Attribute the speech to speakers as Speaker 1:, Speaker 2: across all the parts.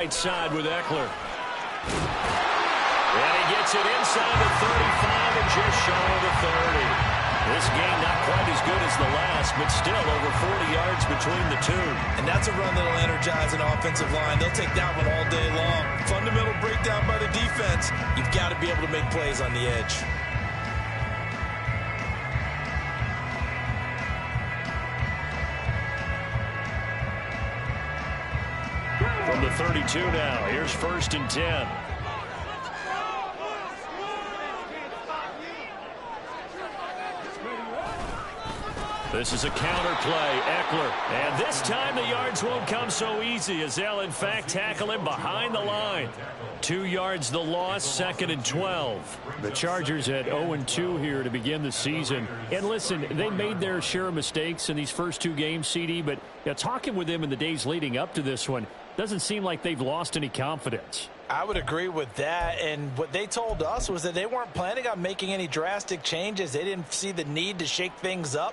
Speaker 1: Right side with Eckler. And he gets it inside the 35 and just shy of the 30. This game not quite as good as the last, but still over 40 yards between the two.
Speaker 2: And that's a run that'll energize an offensive line. They'll take that one all day long. Fundamental breakdown by the defense. You've got to be able to make plays on the edge.
Speaker 1: From the 32 now, here's 1st and 10. This is a counter play, Eckler. And this time the yards won't come so easy as they'll, in fact, tackle him behind the line. 2 yards the loss, 2nd and 12. The Chargers at 0-2 here to begin the season. And listen, they made their share of mistakes in these first 2 games, CD, but talking with them in the days leading up to this one, doesn't seem like they've lost any confidence.
Speaker 2: I would agree with that, and what they told us was that they weren't planning on making any drastic changes. They didn't see the need to shake things up.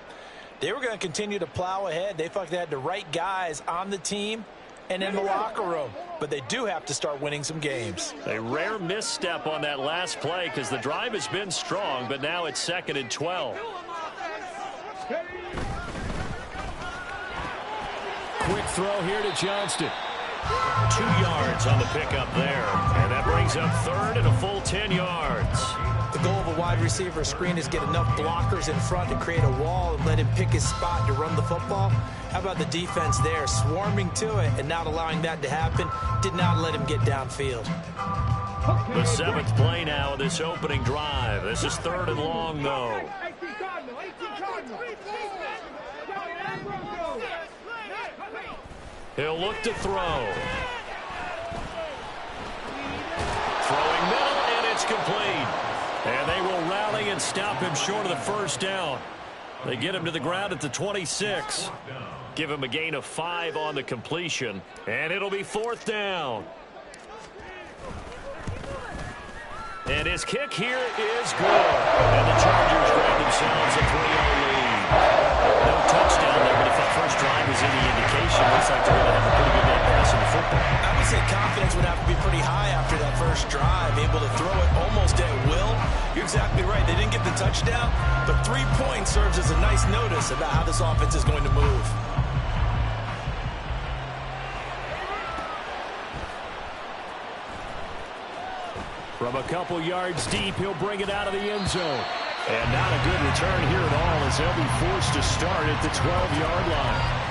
Speaker 2: They were going to continue to plow ahead. They felt they had the right guys on the team and in the locker room. But they do have to start winning some games.
Speaker 1: A rare misstep on that last play because the drive has been strong, but now it's 2nd and 12. Quick throw here to Johnston. 2 yards on the pickup there. And that brings up 3rd and a full 10 yards.
Speaker 2: The goal of a wide receiver screen is get enough blockers in front to create a wall and let him pick his spot to run the football. How about the defense there, swarming to it and not allowing that to happen? Did not let him get downfield.
Speaker 1: The 7th play now of this opening drive. This is 3rd and long, though. He'll look to throw. Throwing middle, and it's complete. And they will rally and stop him short of the first down. They get him to the ground at the 26. Give him a gain of 5 on the completion. And it'll be 4th down. And his kick here is good. And the Chargers grab themselves a 3-0 lead. No touchdown there, but if that first drive was any indication, looks like they're going to have a pretty good day passing the football.
Speaker 2: I would say confidence would have to be pretty high after that first drive, able to throw it almost at will. You're exactly right. They didn't get the touchdown, but 3 points serves as a nice notice about how this offense is going to move.
Speaker 1: From a couple yards deep, he'll bring it out of the end zone. And not a good return here at all as they'll be forced to start at the 12-yard line.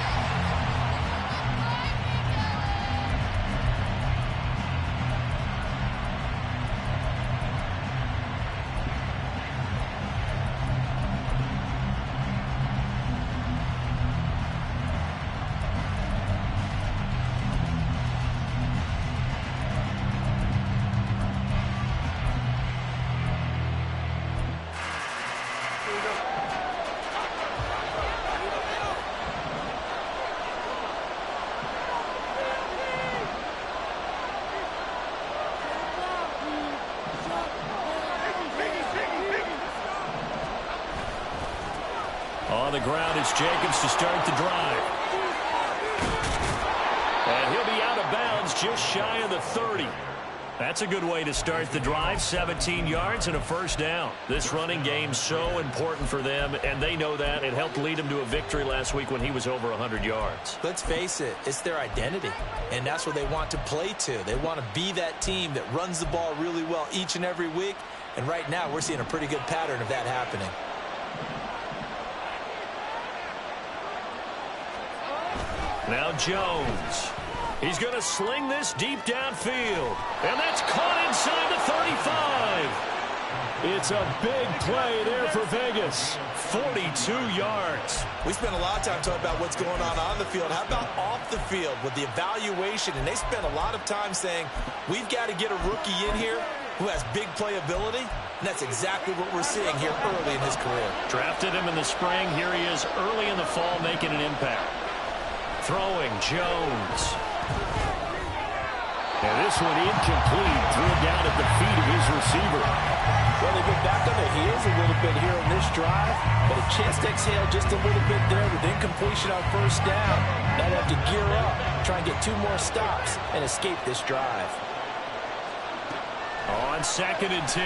Speaker 1: On the ground is Jacobs to start the drive. And he'll be out of bounds just shy of the 30. That's a good way to start the drive. 17 yards and a first down. This running game's so important for them, and they know that. It helped lead them to a victory last week when he was over 100 yards.
Speaker 2: Let's face it, it's their identity, and that's what they want to play to. They want to be that team that runs the ball really well each and every week, and right now we're seeing a pretty good pattern of that happening.
Speaker 1: Now Jones. He's going to sling this deep downfield. And that's caught inside the 35. It's a big play there for Vegas. 42 yards.
Speaker 2: We spent a lot of time talking about what's going on the field. How about off the field with the evaluation? And they spent a lot of time saying, we've got to get a rookie in here who has big playability. And that's exactly what we're seeing here early in his career.
Speaker 1: Drafted him in the spring. Here he is early in the fall making an impact. Throwing Jones. And this one incomplete. Threw it down at the feet of his receiver.
Speaker 2: Well, they've been back on their heels a little bit here on this drive, but a chance to exhale just a little bit there with incompletion on first down. Now they have to gear up, try and get 2 more stops, and escape this drive.
Speaker 1: On 2nd and 10,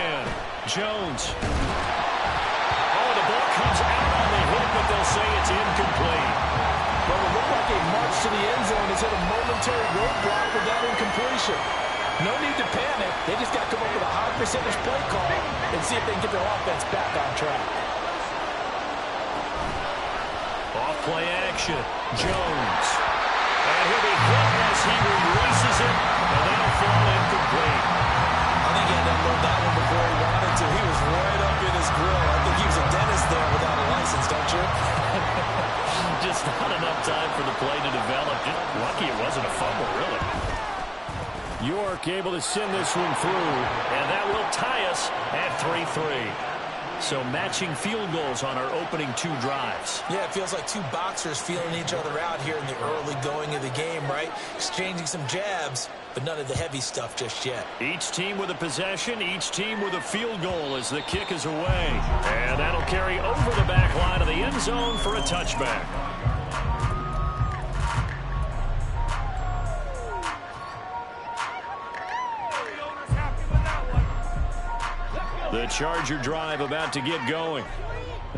Speaker 1: Jones. Oh, the ball comes out on the hit, but they'll say it's incomplete.
Speaker 2: Well, it looked like a march to the end zone has hit a momentary roadblock with that incompletion. No need to panic. They just got to come up with a high percentage play call and see if they can get their offense back on track.
Speaker 1: Off play action, Jones. And he'll be hit as he releases it, and that'll fall incomplete.
Speaker 2: I think he had to unload that one before he wanted to. He was right up in his grill. I think he was a dentist there without a license, don't you?
Speaker 1: Just not enough time for the play to develop. Just lucky it wasn't a fumble, really. York able to send this one through, and that will tie us at 3-3. So matching field goals on our opening 2 drives.
Speaker 2: Yeah, it feels like 2 boxers feeling each other out here in the early going of the game, right? Exchanging some jabs, but none of the heavy stuff just yet.
Speaker 1: Each team with a possession, each team with a field goal as the kick is away. And that'll carry over the back line of the end zone for a touchback. The Charger drive about to get going.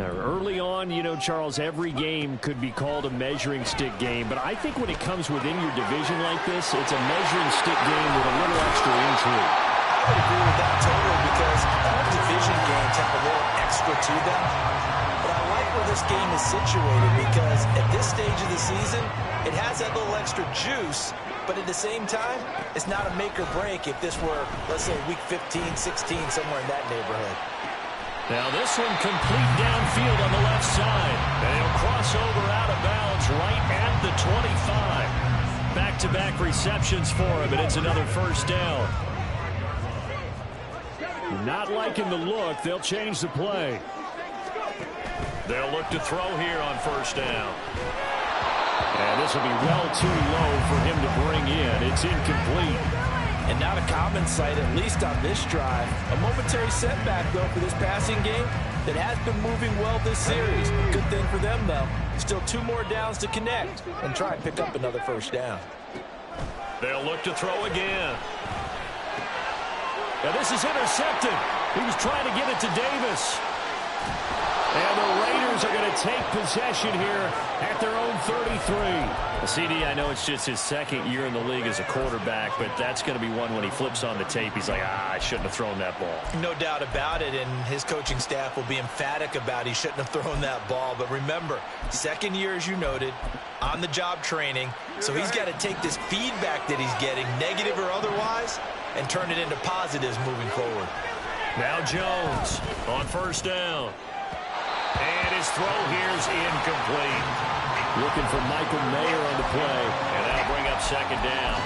Speaker 1: Now, early on, you know, Charles, every game could be called a measuring stick game, but I think when it comes within your division like this, it's a measuring stick game with a little extra intrigue.
Speaker 2: I would agree with that totally because all division games have a little extra to them. But I like where this game is situated because at this stage of the season, it has that little extra juice. But at the same time, it's not a make or break if this were, let's say, week 15, 16, somewhere in that neighborhood.
Speaker 1: Now this one complete downfield on the left side. And he'll cross over out of bounds right at the 25. Back-to-back receptions for him, and it's another first down. Not liking the look. They'll change the play. They'll look to throw here on first down. And this will be well too low for him to bring in. It's incomplete.
Speaker 2: And not a common sight, at least on this drive. A momentary setback, though, for this passing game that has been moving well this series. Good thing for them, though. Still 2 more downs to connect and try and pick up another first down.
Speaker 1: They'll look to throw again. Now this is intercepted. He was trying to get it to Davis. And the Raiders are going to take possession here at their own 33. CD, I know it's just his 2nd year in the league as a quarterback, but that's going to be one when he flips on the tape. He's like, I shouldn't have thrown that ball.
Speaker 2: No doubt about it, and his coaching staff will be emphatic about he shouldn't have thrown that ball. But remember, 2nd year, as you noted, on-the-job training, so he's got to take this feedback that he's getting, negative or otherwise, and turn it into positives moving forward.
Speaker 1: Now Jones on first down. And his throw here's incomplete. Looking for Michael Mayer on the play. And that'll bring up 2nd down.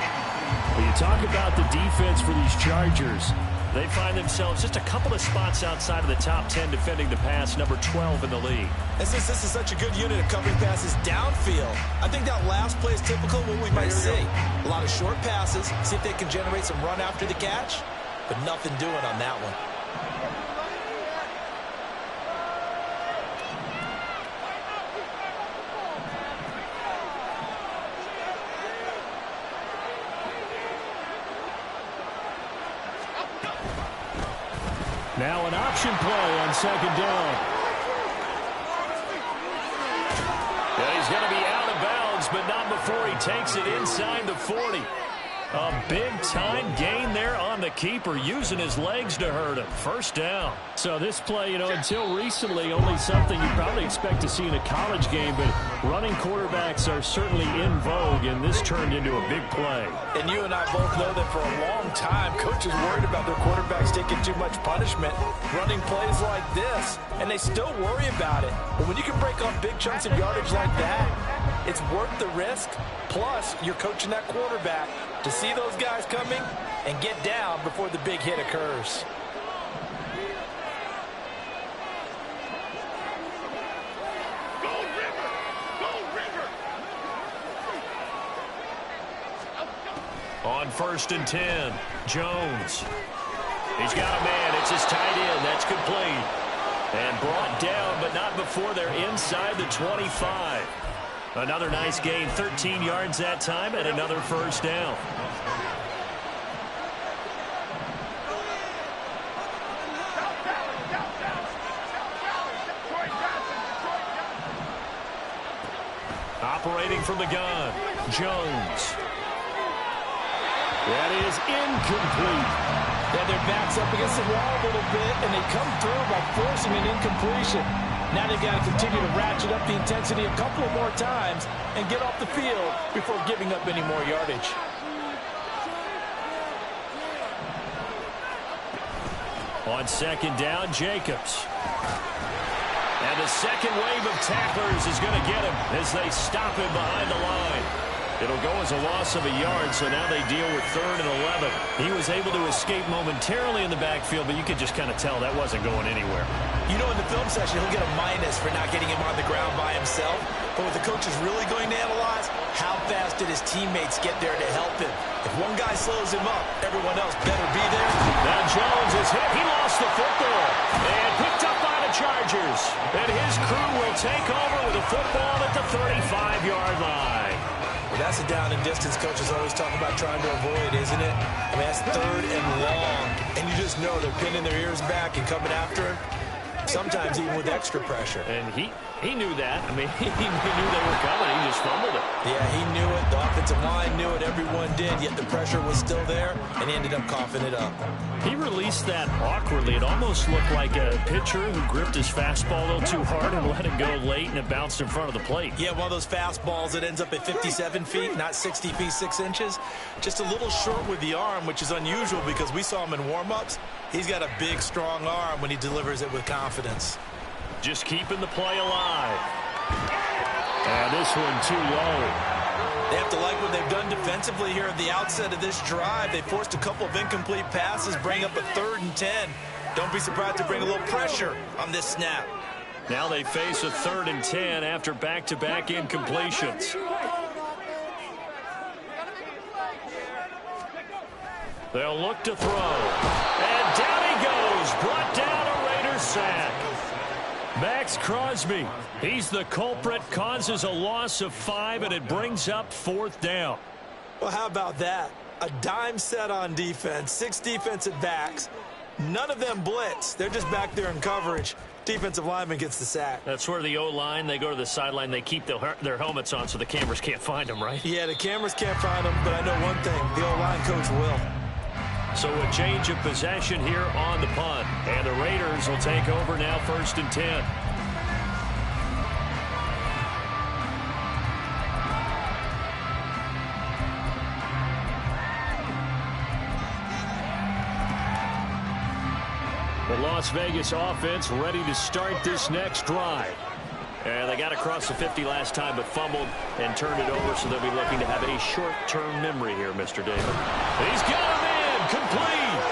Speaker 1: When you talk about the defense for these Chargers, they find themselves just a couple of spots outside of the top 10 defending the pass, number 12 in the league.
Speaker 2: And since this is such a good unit of covering passes downfield, I think that last play is typical of what we might see. A lot of short passes, see if they can generate some run after the catch, but nothing doing on that one.
Speaker 1: Now an option play on 2nd down. Yeah, he's going to be out of bounds, but not before he takes it inside the 40. A big-time gain there on the keeper, using his legs to hurt him. First down. So this play, you know, until recently, only something you probably expect to see in a college game, but running quarterbacks are certainly in vogue, and this turned into a big play.
Speaker 2: And you and I both know that for a long time, coaches worried about their quarterbacks taking too much punishment, running plays like this, and they still worry about it. But when you can break off big chunks of yardage like that, it's worth the risk. Plus, you're coaching that quarterback to see those guys coming and get down before the big hit occurs.
Speaker 1: On on 1st and 10. Jones. He's got a man. It's his tight end. That's complete. And brought down, but not before they're inside the 25. Another nice gain, 13 yards that time, and another first down. Operating from the gun, Jones. That is incomplete.
Speaker 2: Yeah, their back's up against the wall a little bit, and they come through by forcing an incompletion. Now they've got to continue to ratchet up the intensity a couple of more times and get off the field before giving up any more yardage.
Speaker 1: On 2nd down, Jacobs. And the second wave of tacklers is going to get him as they stop him behind the line. It'll go as a loss of a yard, so now they deal with 3rd and 11. He was able to escape momentarily in the backfield, but you could just kind of tell that wasn't going anywhere.
Speaker 2: You know, in the film session, he'll get a minus for not getting him on the ground by himself. But what the coach is really going to analyze, how fast did his teammates get there to help him? If one guy slows him up, everyone else better be there.
Speaker 1: Now Jones is hit. He lost the football and picked up by the Chargers. And his crew will take over with a football at the 35-yard line.
Speaker 2: Well, that's a down and distance coaches always talk about trying to avoid, isn't it? I mean, that's 3rd and long. And you just know they're pinning their ears back and coming after him. Sometimes even with extra pressure.
Speaker 1: And he knew that. I mean, he knew they were coming. He just fumbled it.
Speaker 2: Yeah, he knew it. The offensive line knew it. Everyone did. Yet the pressure was still there, and he ended up coughing it up.
Speaker 1: He released that awkwardly. It almost looked like a pitcher who gripped his fastball a little too hard and let it go late, and it bounced in front of the plate.
Speaker 2: Yeah, one of those fastballs that ends up at 57 feet, not 60 feet, 6 inches. Just a little short with the arm, which is unusual because we saw him in warm-ups. He's got a big, strong arm when he delivers it with confidence.
Speaker 1: Just keeping the play alive. And this one too low.
Speaker 2: They have to like what they've done defensively here at the outset of this drive. They forced a couple of incomplete passes, bring up a 3rd and 10. Don't be surprised to bring a little pressure on this snap.
Speaker 1: Now they face a 3rd and 10 after back-to-back incompletions. They'll look to throw. And down he goes. Brought down a Raiders sack. Maxx Crosby, he's the culprit, causes a loss of 5, and it brings up 4th down.
Speaker 2: Well, how about that? A dime set on defense, 6 defensive backs. None of them blitz. They're just back there in coverage. Defensive lineman gets the sack.
Speaker 1: That's where the O-line, they go to the sideline, they keep their helmets on so the cameras can't find them, right?
Speaker 2: Yeah, the cameras can't find them, but I know one thing. The O-line coach will.
Speaker 1: So a change of possession here on the punt. And the Raiders will take over now 1st and 10. The Las Vegas offense ready to start this next drive. And they got across the 50 last time, but fumbled and turned it over, so they'll be looking to have a short-term memory here, Mr. David. He's got him in, complete.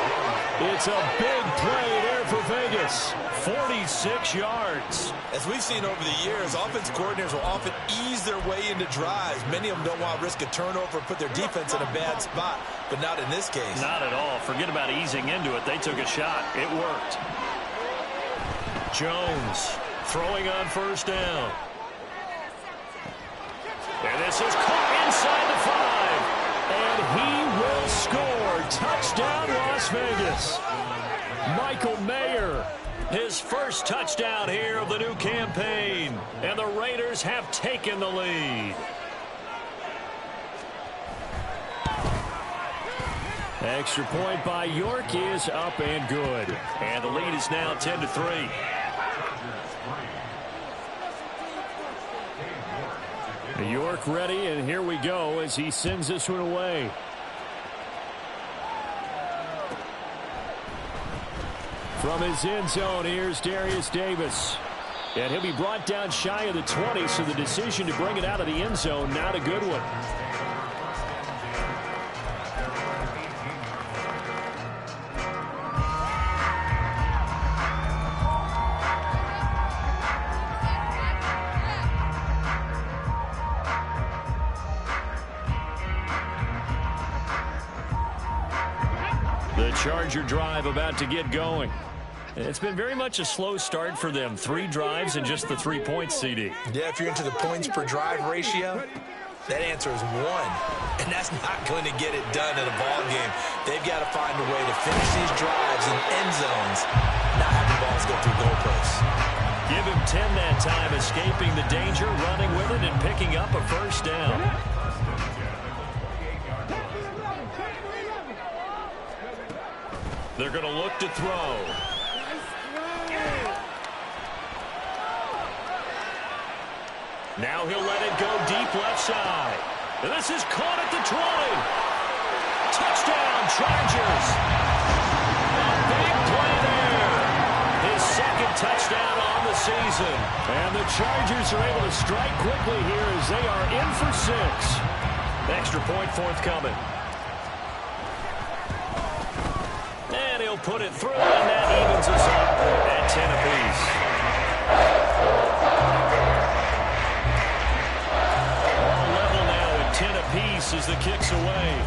Speaker 1: It's a big play there for Vegas. 46 yards.
Speaker 2: As we've seen over the years, offensive coordinators will often ease their way into drives. Many of them don't want to risk a turnover and put their defense in a bad spot, but not in this case.
Speaker 1: Not at all. Forget about easing into it. They took a shot. It worked. Jones throwing on 1st down. And this is caught inside the 5. And he will score. Touchdown, Las Vegas. Michael Mayer, his first touchdown here of the new campaign. And the Raiders have taken the lead. Extra point by York is up and good. And the lead is now 10-3. York ready, and here we go as he sends this one away. From his end zone, here's Darius Davis. And he'll be brought down shy of the 20, so the decision to bring it out of the end zone, not a good one. The Charger drive about to get going. It's been very much a slow start for them. 3 drives and just the 3 points, CD.
Speaker 2: Yeah, if you're into the points per drive ratio, that answer is 1. And that's not going to get it done in a ball game. They've got to find a way to finish these drives in end zones, not having balls go through goalposts.
Speaker 1: Give him 10 that time, escaping the danger, running with it, and picking up a first down. They're going to look to throw. Now he'll let it go deep left side. This is caught at the 20. Touchdown, Chargers. A big play there. His second touchdown on the season. And the Chargers are able to strike quickly here as they are in for 6. Extra point forthcoming. And he'll put it through, and that evens us up at 10 apiece. All level now at 10 apiece as the kick's away.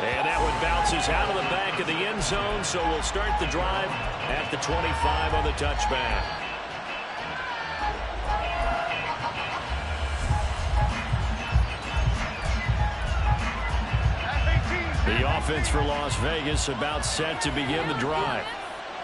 Speaker 1: And that one bounces out of the back of the end zone, so we'll start the drive at the 25 on the touchback. The offense for Las Vegas about set to begin the drive.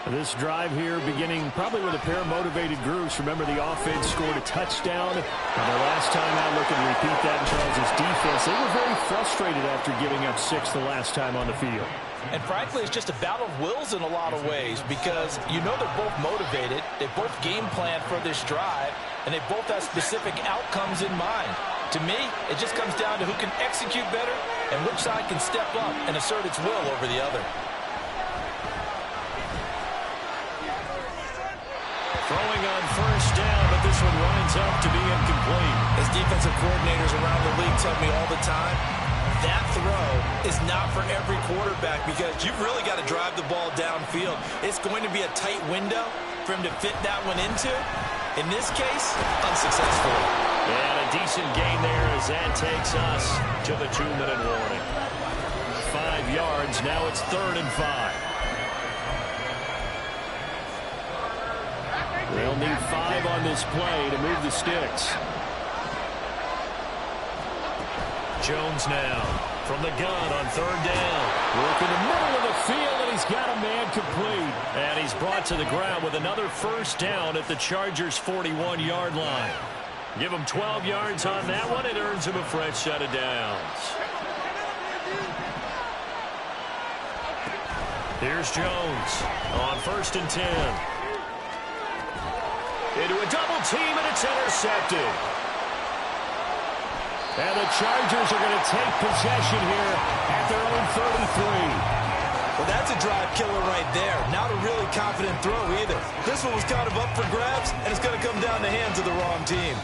Speaker 1: This drive here beginning probably with a pair of motivated groups. Remember, the offense scored a touchdown. And the last time out, looking to repeat that in Charles' defense. They were very frustrated after giving up 6 the last time on the field.
Speaker 2: And frankly, it's just a battle of wills in a lot of ways because you know they're both motivated. They both game plan for this drive, and they both have specific outcomes in mind. To me, it just comes down to who can execute better and which side can step up and assert its will over the other.
Speaker 1: Throwing on first down, but this one winds up to be incomplete.
Speaker 2: As defensive coordinators around the league tell me all the time, that throw is not for every quarterback because you've really got to drive the ball downfield. It's going to be a tight window for him to fit that one into. In this case, unsuccessfully.
Speaker 1: And a decent gain there as that takes us to the 2-minute warning. 5 yards, now it's 3rd and 5. They'll need 5 on this play to move the sticks. Jones now from the gun on 3rd down. Work in the middle of the field, and he's got a man complete. And he's brought to the ground with another first down at the Chargers' 41-yard line. Give him 12 yards on that one. It earns him a fresh set of downs. Here's Jones on 1st and 10. Into a double team, and it's intercepted. And the Chargers are going to take possession here at their own 33.
Speaker 2: Well, that's a drive killer right there. Not a really confident throw either. This one was kind of up for grabs, and it's going to come down the hands of the wrong team.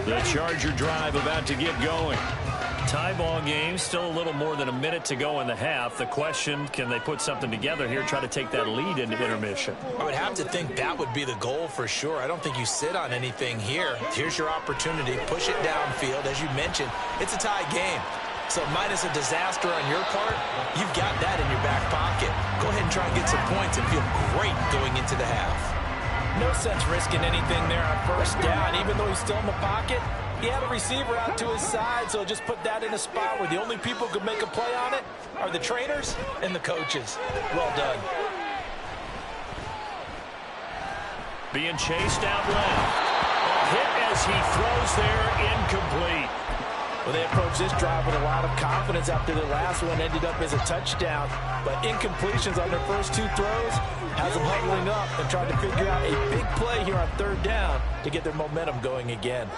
Speaker 1: The Charger drive about to get going. Tie ball game, still a little more than a minute to go in the half. The question, can they put something together here, try to take that lead into intermission?
Speaker 2: I would have to think that would be the goal for sure. I don't think you sit on anything here. Here's your opportunity. Push it downfield. As you mentioned, it's a tie game. So minus a disaster on your part, you've got that in your back pocket. Go ahead and try and get some points and feel great going into the half. No sense risking anything there on first down. Even though he's still in the pocket, he had a receiver out to his side, so just put that in a spot where the only people who could make a play on it are the trainers and the coaches. Well done.
Speaker 1: Being chased out left. A hit as he throws there, incomplete.
Speaker 2: Well, they approached this drive with a lot of confidence after their last one ended up as a touchdown. But incompletions on their first 2 throws has them huddling up and trying to figure out a big play here on 3rd down to get their momentum going again.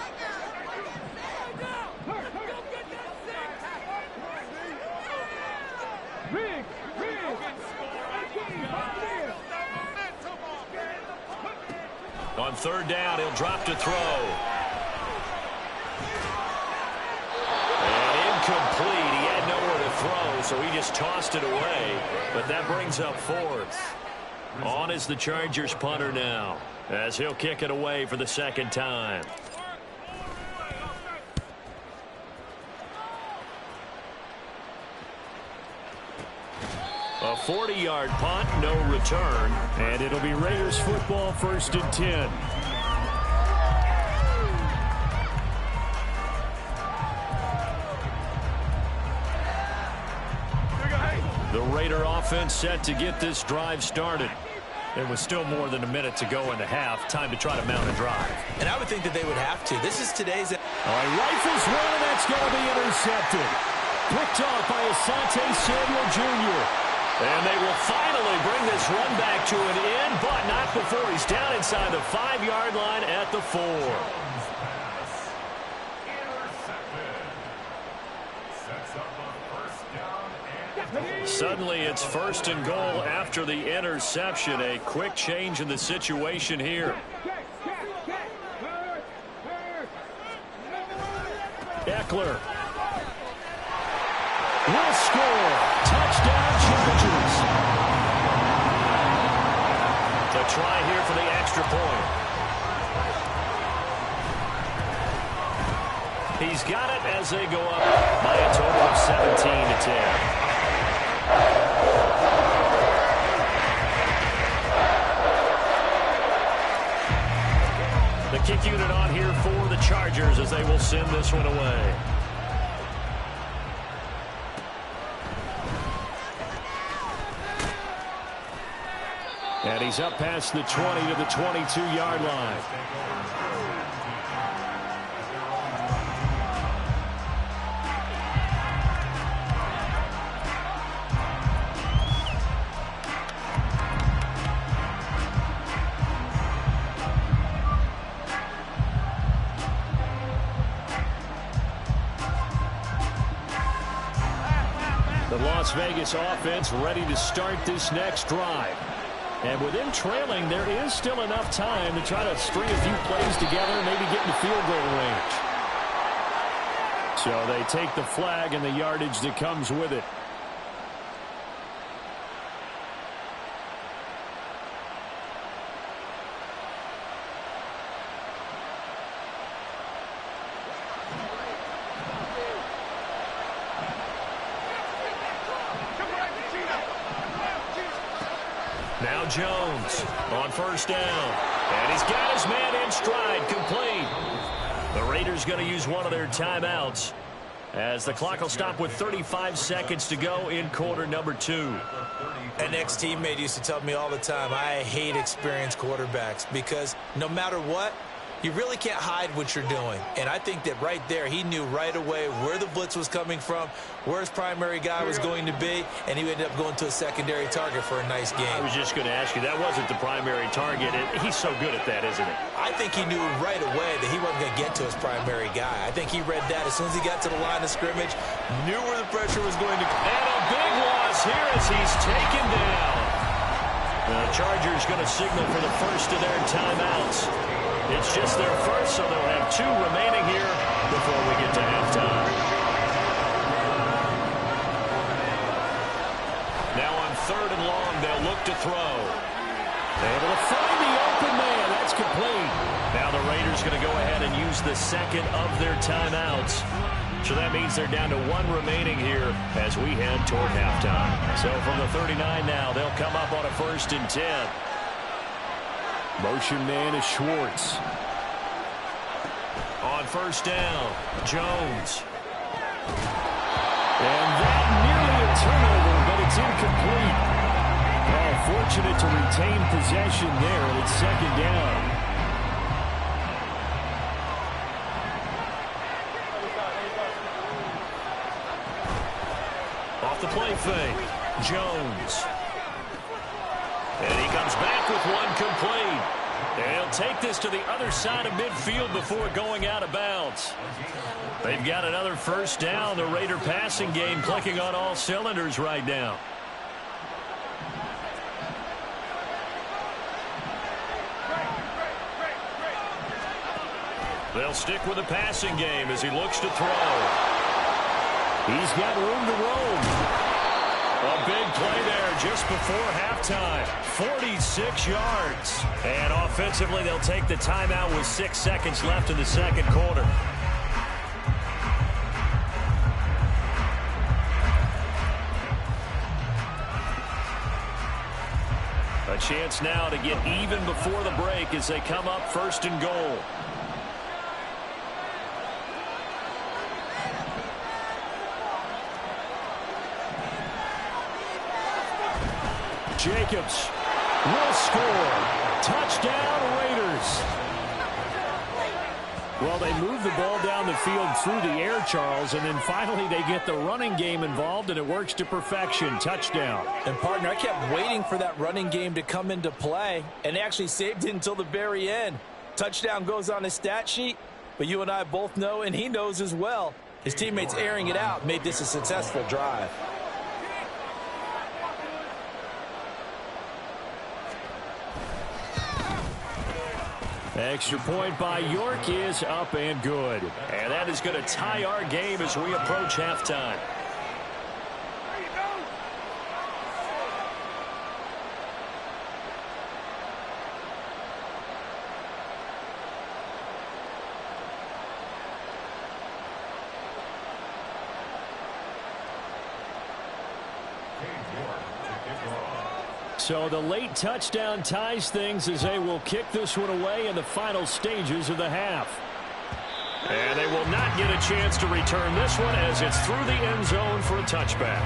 Speaker 1: On 3rd down, he'll drop to throw. And incomplete. He had nowhere to throw, so he just tossed it away. But that brings up 4th. On is the Chargers punter now, as he'll kick it away for the second time. A 40-yard punt, no return, and it'll be Raiders football, 1st and 10. The Raider offense set to get this drive started. There was still more than a minute to go in the half. Time to try to mount a drive.
Speaker 2: And I would think that they would have to. This is today's...
Speaker 1: Rifles one, and that's going to be intercepted. Picked off by Asante Samuel Jr. And they will finally bring this run back to an end, but not before he's down inside the 5-yard line at the 4. Suddenly it's 1st and goal after the interception. A quick change in the situation here. Eckler will score. Touchdown Chargers. A try here for the extra point. He's got it as they go up by a total of 17-10. The kick unit on here for the Chargers as they will send this one away. And he's up past the 20 to the 22-yard line. The Las Vegas offense ready to start this next drive. And with them trailing, there is still enough time to try to string a few plays together and maybe get into field goal range. So they take the flag and the yardage that comes with it. Now Jones on 1st down. And he's got his man in stride, complete. The Raiders going to use one of their timeouts as the clock will stop with 35 seconds to go in quarter number 2.
Speaker 2: An ex-teammate used to tell me all the time, I hate experienced quarterbacks because no matter what, you really can't hide what you're doing. And I think that right there, he knew right away where the blitz was coming from, where his primary guy was going to be, and he ended up going to a secondary target for a nice game.
Speaker 1: I was just going to ask you, that wasn't the primary target. He's so good at that, isn't he?
Speaker 2: I think he knew right away that he wasn't going to get to his primary guy. I think he read that as soon as he got to the line of scrimmage, knew where the pressure was going to go.
Speaker 1: And a big loss here as he's taken down. The Chargers going to signal for the first of their timeouts. It's just their first, so they'll have 2 remaining here before we get to halftime. Now on 3rd and long, they'll look to throw. Able to find the open man. That's complete. Now the Raiders going to go ahead and use the second of their timeouts. So that means they're down to 1 remaining here as we head toward halftime. So from the 39 now, they'll come up on a 1st and 10. Motion man is Schwartz. On 1st down, Jones. And that nearly a turnover, but it's incomplete. Oh, fortunate to retain possession there, and it's 2nd down. Off the play fake, Jones. And he comes back with one complete. And he'll take this to the other side of midfield before going out of bounds. They've got another 1st down. The Raider passing game clicking on all cylinders right now. They'll stick with the passing game as he looks to throw. He's got room to roam. A a big play there just before halftime. 46 yards. And offensively, they'll take the timeout with 6 seconds left in the second quarter. A chance now to get even before the break as they come up 1st and goal. Jacobs will score. Touchdown, Raiders. Well, they move the ball down the field through the air, Charles, and then finally they get the running game involved, and it works to perfection. Touchdown.
Speaker 2: And, partner, I kept waiting for that running game to come into play, and they actually saved it until the very end. Touchdown goes on his stat sheet, but you and I both know, and he knows as well, his teammates airing it out made this a successful drive.
Speaker 1: Extra point by York is up and good. And that is going to tie our game as we approach halftime. So the late touchdown ties things as they will kick this one away in the final stages of the half. And they will not get a chance to return this one as it's through the end zone for a touchback.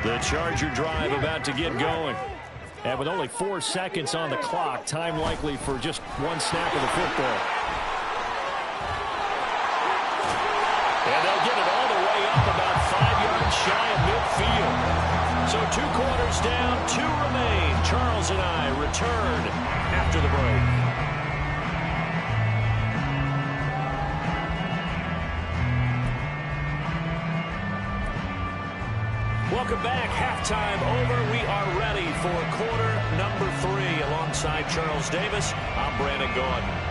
Speaker 1: The Charger drive about to get going. And with only 4 seconds on the clock, time likely for just one snap of the football. And they'll get it all the way up about 5 yards shy of midfield. So 2 quarters down, 2 remain. Charles and I return after the break. Welcome back. Halftime over. We are ready for quarter number 3. Alongside Charles Davis, I'm Brandon Gaudin.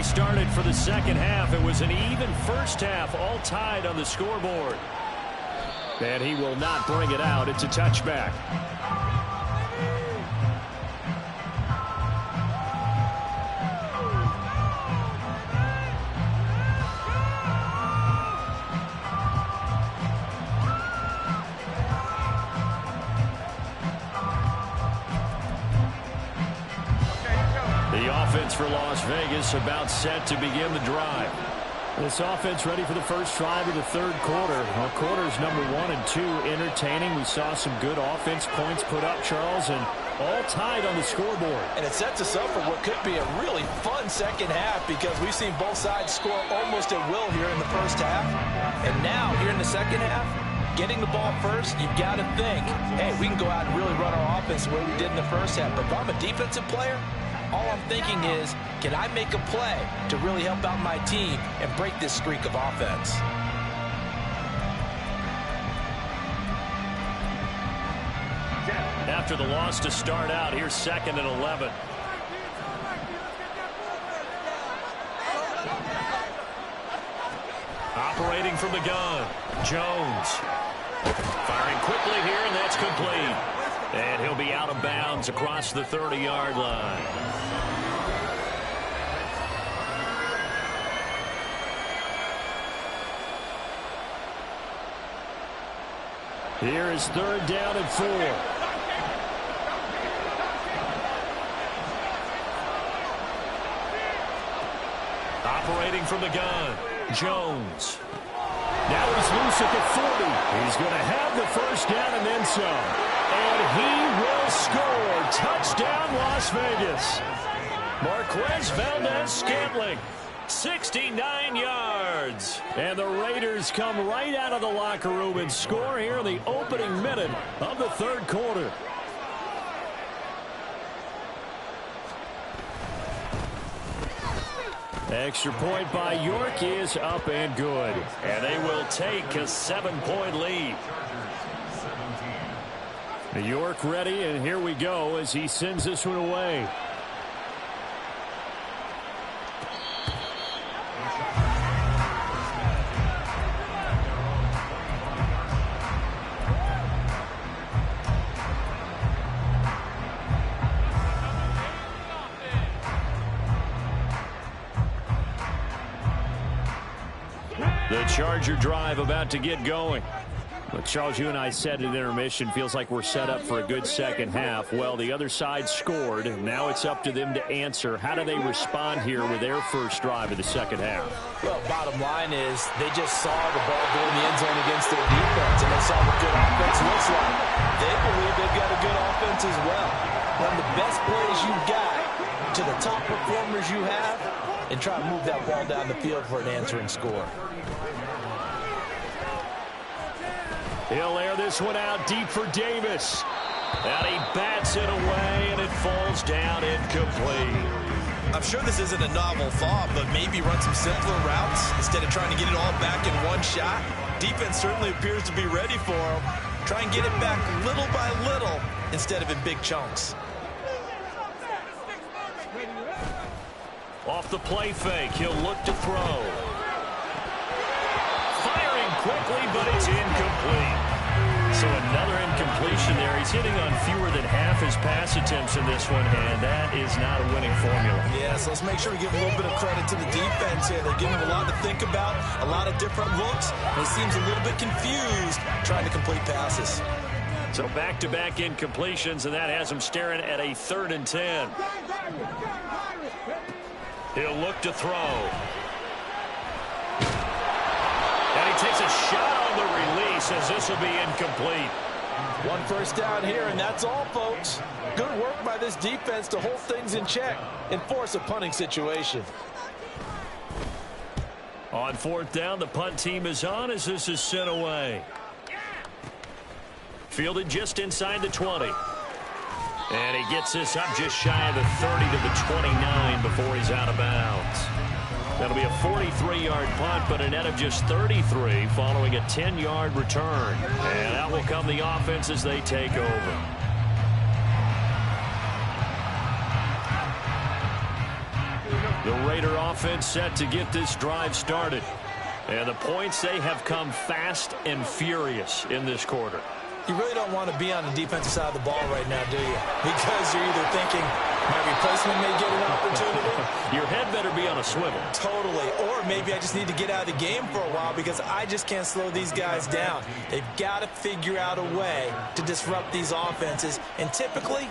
Speaker 1: Started for the second half. It was an even first half, all tied on the scoreboard. And he will not bring it out. It's a touchback. For Las Vegas, about set to begin the drive. This offense ready for the first drive of the third quarter. Well, quarters number 1 and 2 entertaining. We saw some good offense points put up, Charles, and all tied on the scoreboard. And it sets us up for what could be a really fun second half because we've seen both sides score almost at will here in the first half. And now, here in the second half, getting the ball first, you've got to think, hey, we can go out and really run our offense the way we did in the first half. But if I'm a defensive player, all I'm thinking is, can I make a play to really help out my team and break this streak of offense? After the loss to start out, here's 2nd and 11. Operating from the gun, Jones. Firing quickly here, and that's complete. And he'll be out of bounds across the 30-yard line. Here is 3rd down and 4. operating from the gun. Jones. Now he's loose at the 40. He's going to have the first down and then some. And he will score. Touchdown, Las Vegas. Marquez Valdez-Scantling, 69 yards. And the Raiders come right out of the locker room and score here in the opening minute of the third quarter. Extra point by York is up and good. And they will take a 7-point lead. York ready, and here we go as he sends this one away. The Charger drive about to get going. But Charles, you and I said at intermission, feels like we're set up for a good second half. Well, the other side scored. Now it's up to them to answer. How do they respond here with their first drive of the second half?
Speaker 2: Well, bottom line is they just saw the ball go in the end zone against their defense, and they saw what good offense looks like. They believe they've got a good offense as well. Run the best plays you've got to the top performers you have, and try to move that ball down the field for an answering score.
Speaker 1: He'll air this one out deep for Davis. And he bats it away, and it falls down incomplete.
Speaker 3: I'm sure this isn't a novel thought, but maybe run some simpler routes instead of trying to get it all back in one shot. Defense certainly appears to be ready for him. Try and get it back little by little instead of in big chunks.
Speaker 1: Off the play fake, he'll look to throw. Firing quickly, but it's incomplete. So another incompletion there. He's hitting on fewer than half his pass attempts in this one, and that is not a winning formula.
Speaker 3: Yeah, so let's make sure we give a little bit of credit to the defense here. They're giving him a lot to think about, a lot of different looks. He seems a little bit confused trying to complete passes.
Speaker 1: So back-to-back incompletions, and that has him staring at a 3rd and 10. He'll look to throw. And he takes a shot on the release as this will be incomplete.
Speaker 2: One first down here, and that's all, folks. Good work by this defense to hold things in check and force a punting situation.
Speaker 1: On 4th down, the punt team is on as this is sent away. Fielded just inside the 20. And he gets this up just shy of the 30 to the 29 before he's out of bounds. That'll be a 43-yard punt, but a net of just 33 following a 10-yard return. And out will come the offense as they take over. The Raider offense set to get this drive started. And the points, they have come fast and furious in this quarter.
Speaker 2: You really don't want to be on the defensive side of the ball right now, do you? Because you're either thinking, my replacement may get an opportunity.
Speaker 1: Your head better be on a swivel.
Speaker 2: Totally. Or maybe I just need to get out of the game for a while because I just can't slow these guys down. They've got to figure out a way to disrupt these offenses. And typically,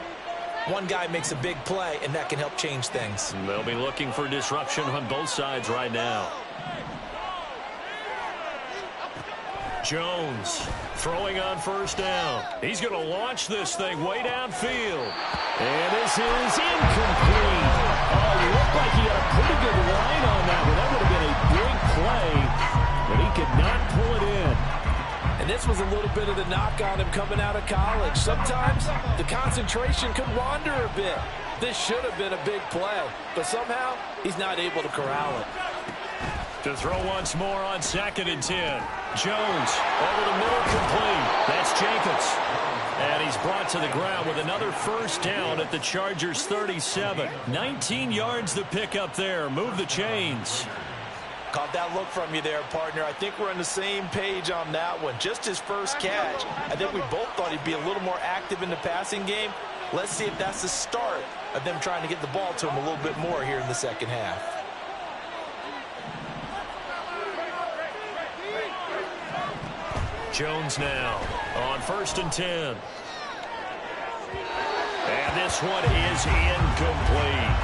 Speaker 2: one guy makes a big play, and that can help change things.
Speaker 1: They'll be looking for disruption on both sides right now. Jones throwing on 1st down. He's going to launch this thing way downfield. And this is incomplete. Oh, he looked like he had a pretty good line on that one. That would have been a big play, but he could not pull it in.
Speaker 2: And this was a little bit of the knock on him coming out of college. Sometimes the concentration could wander a bit. This should have been a big play, but somehow he's not able to corral it.
Speaker 1: To throw once more on 2nd and 10. Jones over the middle, complete. That's Jacobs. And he's brought to the ground with another 1st down at the Chargers 37. 19 yards the pick up there. Move the chains.
Speaker 2: Caught that look from you there, partner. I think we're on the same page on that one. Just his first catch. I think we both thought he'd be a little more active in the passing game. Let's see if that's the start of them trying to get the ball to him a little bit more here in the second half.
Speaker 1: Jones now on 1st and 10. And this one is incomplete.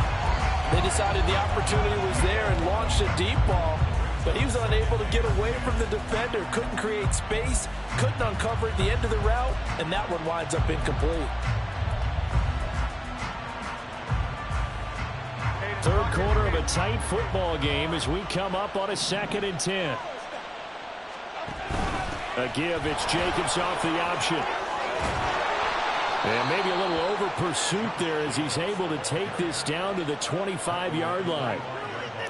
Speaker 2: They decided the opportunity was there and launched a deep ball, but he was unable to get away from the defender, couldn't create space, couldn't uncover at the end of the route, and that one winds up incomplete.
Speaker 1: Third quarter of a tight football game as we come up on a 2nd and 10. A give, it's Jacobs off the option. And maybe a little over pursuit there as he's able to take this down to the 25-yard line.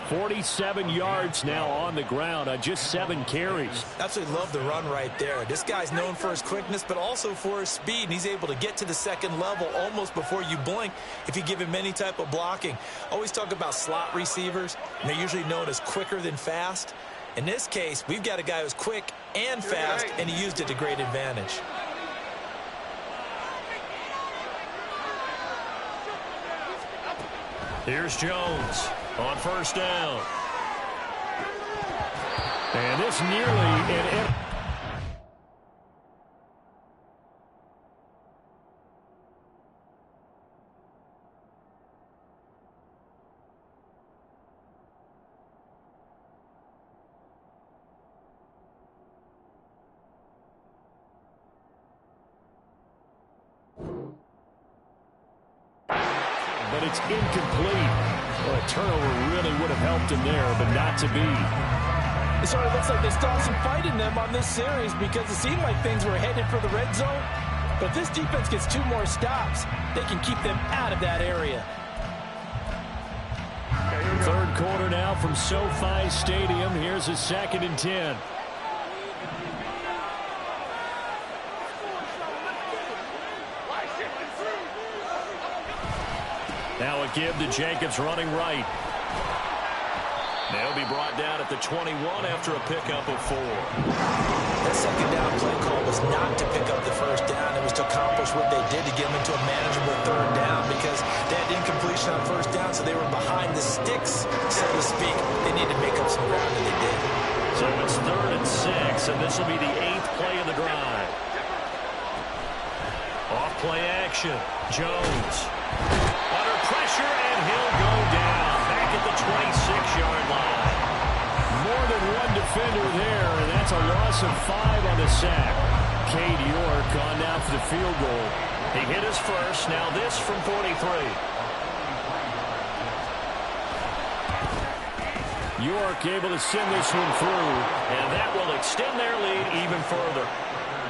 Speaker 1: 47 yards now on the ground on just 7 carries.
Speaker 3: Absolutely love the run right there. This guy's known for his quickness, but also for his speed. And he's able to get to the second level almost before you blink if you give him any type of blocking. Always talk about slot receivers, and they're usually known as quicker than fast. In this case, we've got a guy who's quick and fast, and he used it to great advantage.
Speaker 1: Here's Jones on first down. And this nearly an... But it's incomplete. Well, a turnover really would have helped him there, but not to be.
Speaker 2: It sort of looks like they still have some fight in them on this series because it seemed like things were headed for the red zone. But if this defense gets 2 more stops, they can keep them out of that area.
Speaker 1: Third quarter now from SoFi Stadium. Here's a 2nd and 10. Now a give to Jacobs running right. They'll be brought down at the 21 after a pickup of 4.
Speaker 2: That second down play call was not to pick up the first down. It was to accomplish what they did to get them into a manageable third down because they had incompletion on first down, so they were behind the sticks, so to speak. They needed to make up some ground, and they did.
Speaker 1: So it's 3rd and 6, and this will be the 8th play of the drive. Off play action. Jones. Under pressure, and he'll go down. Back at the 26-yard line. More than one defender there, and that's a loss of 5 on the sack. Cade York on down for the field goal. He hit his first. Now this from 43. York able to send this one through, and that will extend their lead even further.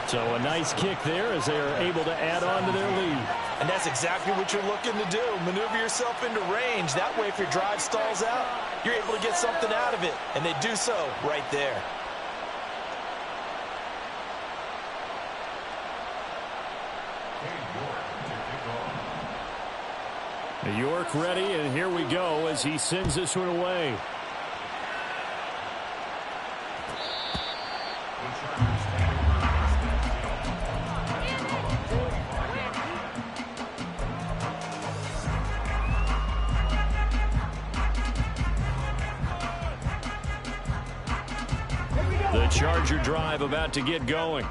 Speaker 1: So a nice kick there as they are able to add on to their lead.
Speaker 2: And that's exactly what you're looking to do. Maneuver yourself into range. That way, if your drive stalls out, you're able to get something out of it. And they do so right there.
Speaker 1: York ready, and here we go as he sends this one away. The Charger drive about to get going.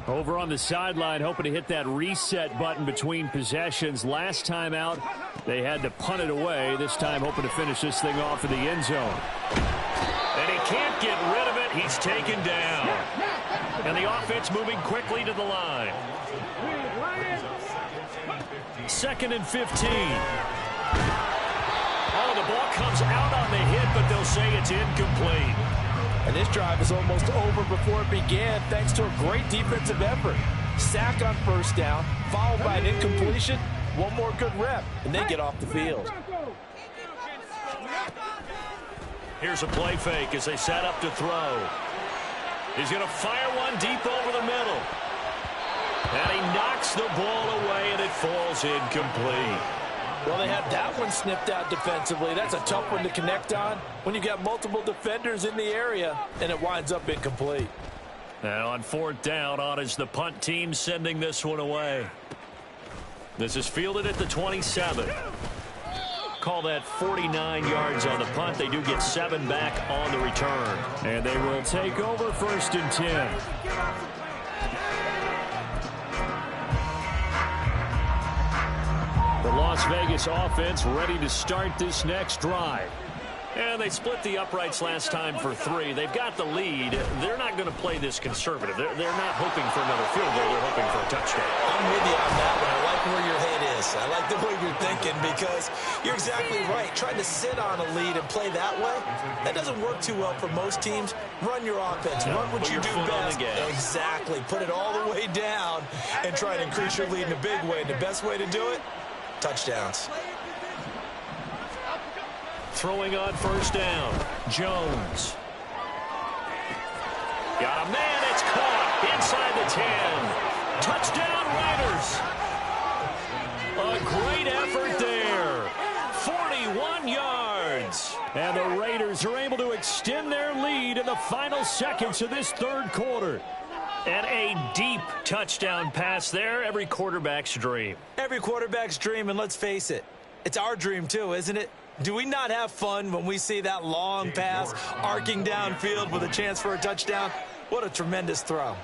Speaker 1: Over on the sideline, hoping to hit that reset button between possessions. Last time out, they had to punt it away. This time, hoping to finish this thing off in the end zone. And he can't get rid of it. He's taken down. And the offense moving quickly to the line. 2nd and 15. Oh, the ball comes out on the hit, but they'll say it's incomplete.
Speaker 2: And this drive is almost over before it began thanks to a great defensive effort. Sack on first down, followed by an incompletion. One more good rep, and they get off the field.
Speaker 1: Here's a play fake as they set up to throw. He's going to fire one deep over the middle. And he knocks the ball away, and it falls incomplete.
Speaker 2: Well, they had that one snipped out defensively. That's a tough one to connect on when you got multiple defenders in the area, and it winds up incomplete.
Speaker 1: Now on 4th down, on is the punt team sending this one away. This is fielded at the 27. Call that 49 yards on the punt. They do get 7 back on the return. And they will take over 1st and 10. The Las Vegas offense ready to start this next drive. And they split the uprights last time for 3. They've got the lead. They're not going to play this conservative. They're not hoping for another field goal. They're hoping for a touchdown.
Speaker 3: I'm with you on that one. I like where your head is. I like the way you're thinking because you're exactly right. Trying to sit on a lead and play that way, that doesn't work too well for most teams. Run your offense. Run what you do best. Exactly. Put it all the way down and try to increase your lead in a big way. The best way to do it, touchdowns.
Speaker 1: Throwing on first down, Jones. Got a man, it's caught inside the 10. Touchdown, Raiders. A great effort there. 41 yards. And the Raiders are able to extend their lead in the final seconds of this third quarter. And a deep touchdown pass there, every quarterback's dream.
Speaker 2: Every quarterback's dream, and let's face it, it's our dream too, isn't it? Do we not have fun when we see that long pass arcing downfield with a chance for a touchdown? What a tremendous throw.